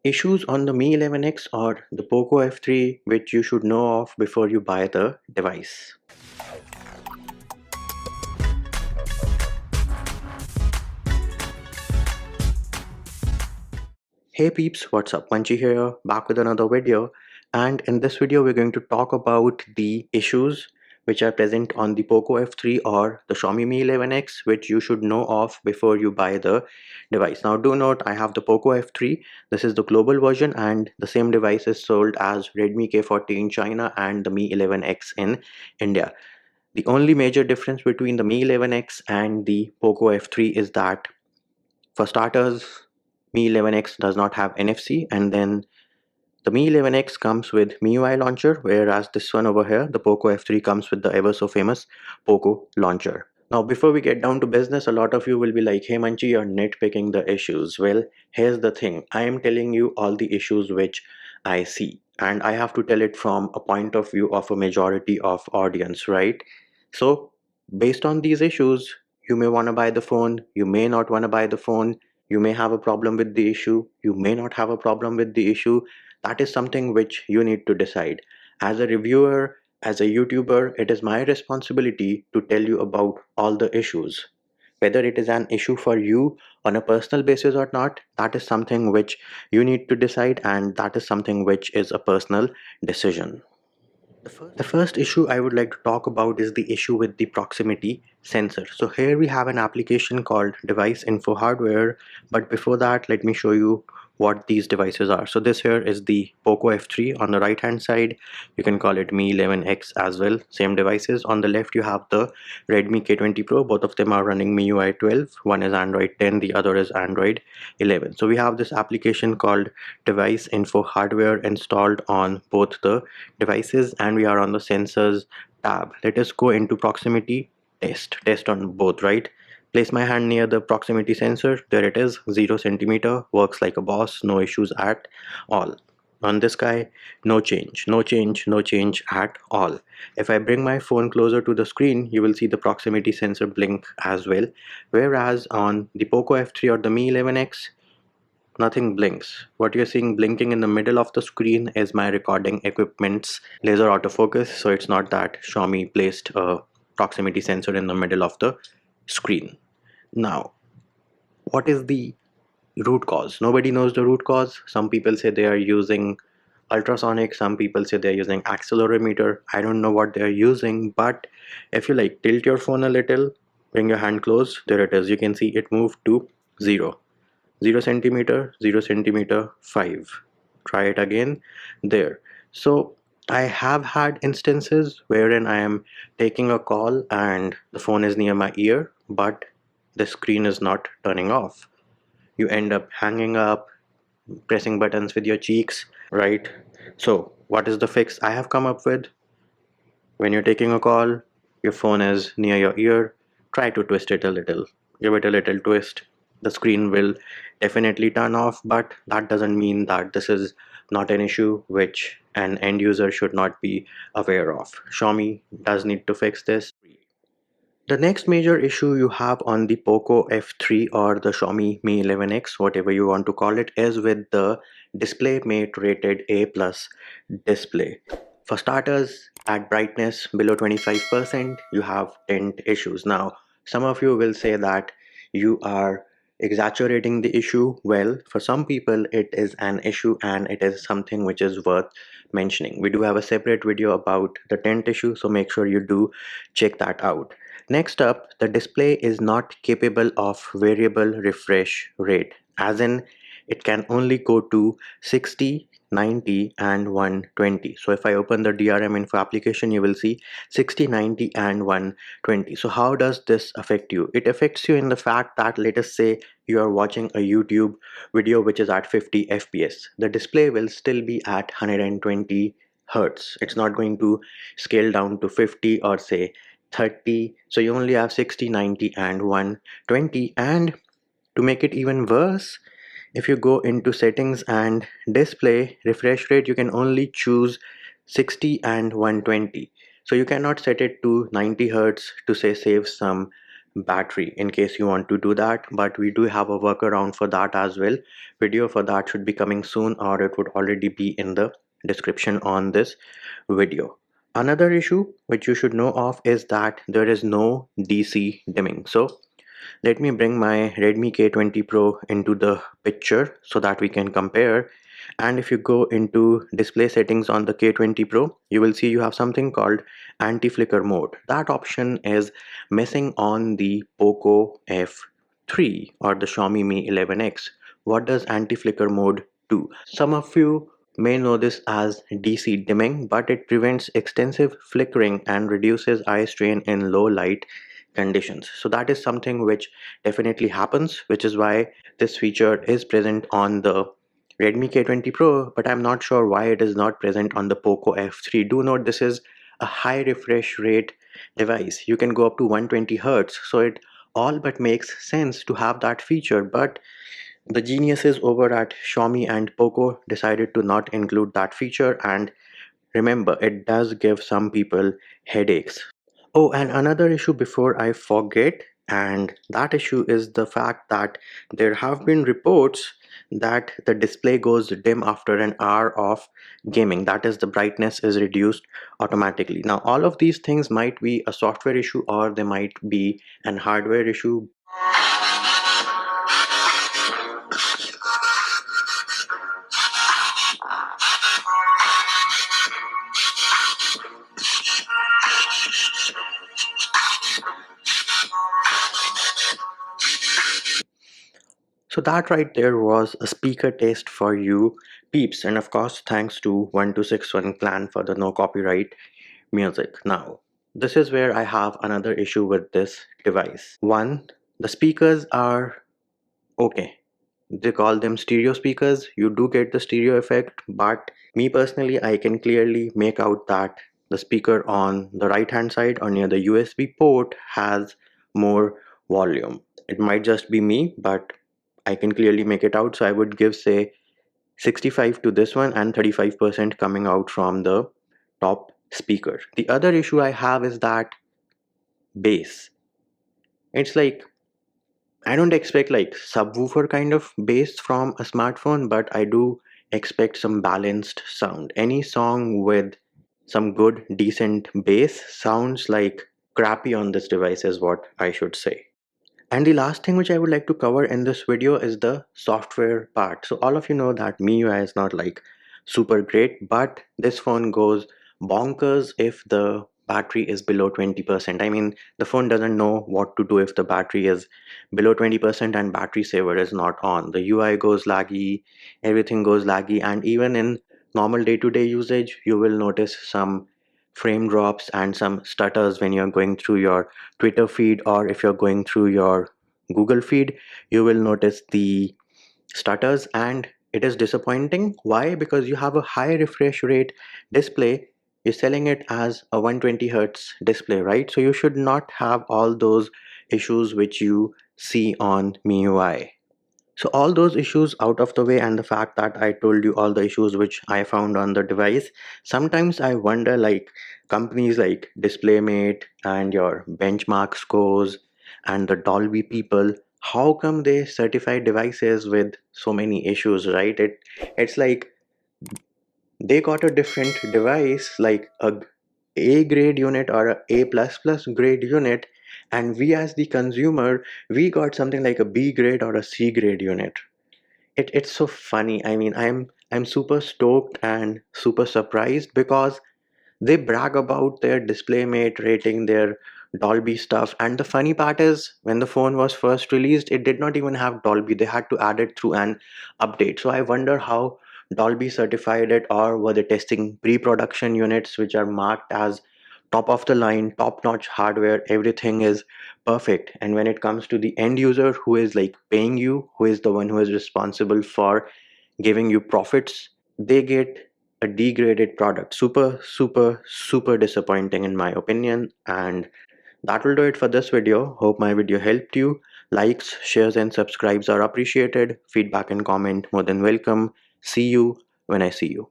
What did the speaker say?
Issues on the Mi 11X or the Poco F3 which you should know of before you buy the device. Hey peeps, what's up? Punchy here, back with another video. And in this video, we're going to talk about the issues which are present on the Poco F3 or the Xiaomi Mi 11X, which you should know of before you buy the device. Now, do note, I have the Poco F3. This is the global version, and the same device is sold as Redmi K40 in China and the Mi 11X in India. The only major difference between the Mi 11X and the Poco F3 is that, for starters, Mi 11X does not have NFC, and then the Mi 11X comes with MIUI launcher, whereas this one over here, the Poco F3, comes with the ever so famous Poco launcher. Now, before we get down to business, a lot of you will be like, hey Manchi, you're nitpicking the issues. Well, here's the thing. I am telling you all the issues which I see, and I have to tell it from a point of view of a majority of audience, right? So, based on these issues, you may want to buy the phone, you may not want to buy the phone, you may have a problem with the issue, you may not have a problem with the issue. That is something which you need to decide. As a reviewer, as a YouTuber, it is my responsibility to tell you about all the issues. Whether it is an issue for you on a personal basis or not, that is something which you need to decide, and that is something which is a personal decision. The first issue I would like to talk about is the issue with the proximity sensor. So here we have an application called Device Info Hardware, but before that, let me show you what these devices are. So this here is the Poco F3 on the right hand side. You can call it Mi 11X as well, same devices. On the left you have the Redmi K20 Pro. Both of them are running MIUI 12. One is Android 10, the other is Android 11. So we have this application called Device Info Hardware installed on both the devices, and we are on the sensors tab. Let us go into proximity test on both, right? Place my hand near the proximity sensor. There it is, 0 centimeter, works like a boss, no issues at all. On this guy, no change, no change, no change at all. If I bring my phone closer to the screen, you will see the proximity sensor blink as well. Whereas on the Poco F3 or the Mi 11X, nothing blinks. What you're seeing blinking in the middle of the screen is my recording equipment's laser autofocus. So it's not that Xiaomi placed a proximity sensor in the middle of the screen. Now, what is the root cause? Nobody knows the root cause. Some people say they are using ultrasonic, some people say they're using accelerometer. I don't know what they're using, but if you like tilt your phone a little, bring your hand close, there it is. You can see it moved to 0 centimeter, 0 centimeter, 5. Try it again, there. So I have had instances wherein I am taking a call and the phone is near my ear, but the screen is not turning off. You end up hanging up, pressing buttons with your cheeks, right? So what is the fix I have come up with? When you're taking a call, your phone is near your ear, try to twist it a little. Give it a little twist. The screen will definitely turn off, but that doesn't mean that this is not an issue which an end user should not be aware of. Xiaomi does need to fix this. The next major issue you have on the Poco F3 or the Xiaomi Mi 11X, whatever you want to call it, is with the DisplayMate rated A+ display. For starters, at brightness below 25%, you have tint issues. Now, some of you will say that you are exaggerating the issue. Well, for some people, it is an issue and it is something which is worth mentioning. We do have a separate video about the tint issue, so make sure you do check that out. Next up, the display is not capable of variable refresh rate, as in it can only go to 60, 90 and 120. So if I open the DRM info application, you will see 60, 90 and 120. So how does this affect you? It affects you in the fact that, let us say you are watching a YouTube video which is at 50 fps. The display will still be at 120 hertz. It's not going to scale down to 50 or say 30. So you only have 60, 90 and 120. And to make it even worse, if you go into settings and display refresh rate, you can only choose 60 and 120. So you cannot set it to 90 hertz to say save some battery in case you want to do that, but we do have a workaround for that as well. Video for that should be coming soon, or it would already be in the description on this video. Another issue which you should know of is that there is no DC dimming. So let me bring my Redmi K20 Pro into the picture so that we can compare. And if you go into display settings on the K20 Pro, you will see you have something called anti-flicker mode. That option is missing on the Poco F3 or the Xiaomi Mi 11X. What does anti-flicker mode do? Some of you may know this as DC dimming, but it prevents extensive flickering and reduces eye strain in low light conditions. So that is something which definitely happens, which is why this feature is present on the Redmi K20 Pro, but I'm not sure why it is not present on the Poco F3. Do note this is a high refresh rate device. You can go up to 120 Hz, so it all but makes sense to have that feature, but the geniuses over at Xiaomi and Poco decided to not include that feature, and remember, it does give some people headaches. Oh, and another issue before I forget, and that issue is the fact that there have been reports that the display goes dim after an hour of gaming. That is, the brightness is reduced automatically. Now, all of these things might be a software issue or they might be an hardware issue. So that right there was a speaker test for you peeps, and of course thanks to 1261 clan for the no copyright music. Now this is where I have another issue with this device. One, the speakers are okay. They call them stereo speakers. You do get the stereo effect, but me personally, I can clearly make out that the speaker on the right hand side or near the USB port has more volume. It might just be me, but I can clearly make it out. So I would give, say, 65 to this one and 35% coming out from the top speaker. The other issue I have is that bass. It's like I don't expect like subwoofer kind of bass from a smartphone, but I do expect some balanced sound. Any song with some good, decent bass sounds like crappy on this device is what I should say. And the last thing which I would like to cover in this video is the software part. So all of you know that MIUI is not like super great, but this phone goes bonkers if the battery is below 20%. I mean, the phone doesn't know what to do if the battery is below 20% and battery saver is not on. The UI goes laggy, everything goes laggy, and even in normal day-to-day usage, you will notice some frame drops and some stutters when you're going through your Twitter feed, or if you're going through your Google feed, you will notice the stutters, and it is disappointing. Why? Because you have a high refresh rate display. You're selling it as a 120 hertz display, right? So you should not have all those issues which you see on MIUI. So all those issues out of the way, and the fact that I told you all the issues which I found on the device, sometimes I wonder, like, companies like DisplayMate and your benchmark scores and the Dolby people, how come they certify devices with so many issues, right? It's like they got a different device, like a grade unit or a A plus plus grade unit, and we as the consumer, we got something like a B grade or a C grade unit. It's so funny. I mean, I'm super stoked and super surprised because they brag about their DisplayMate rating, their Dolby stuff, and the funny part is when the phone was first released, it did not even have Dolby. They had to add it through an update. So I wonder how Dolby certified it, or were they testing pre-production units which are marked as top of the line, top-notch hardware, everything is perfect. And when it comes to the end user who is like paying you, who is the one who is responsible for giving you profits, they get a degraded product. Super, super, super disappointing in my opinion. And that will do it for this video. Hope my video helped you. Likes, shares, and subscribes are appreciated. Feedback and comment more than welcome. See you when I see you.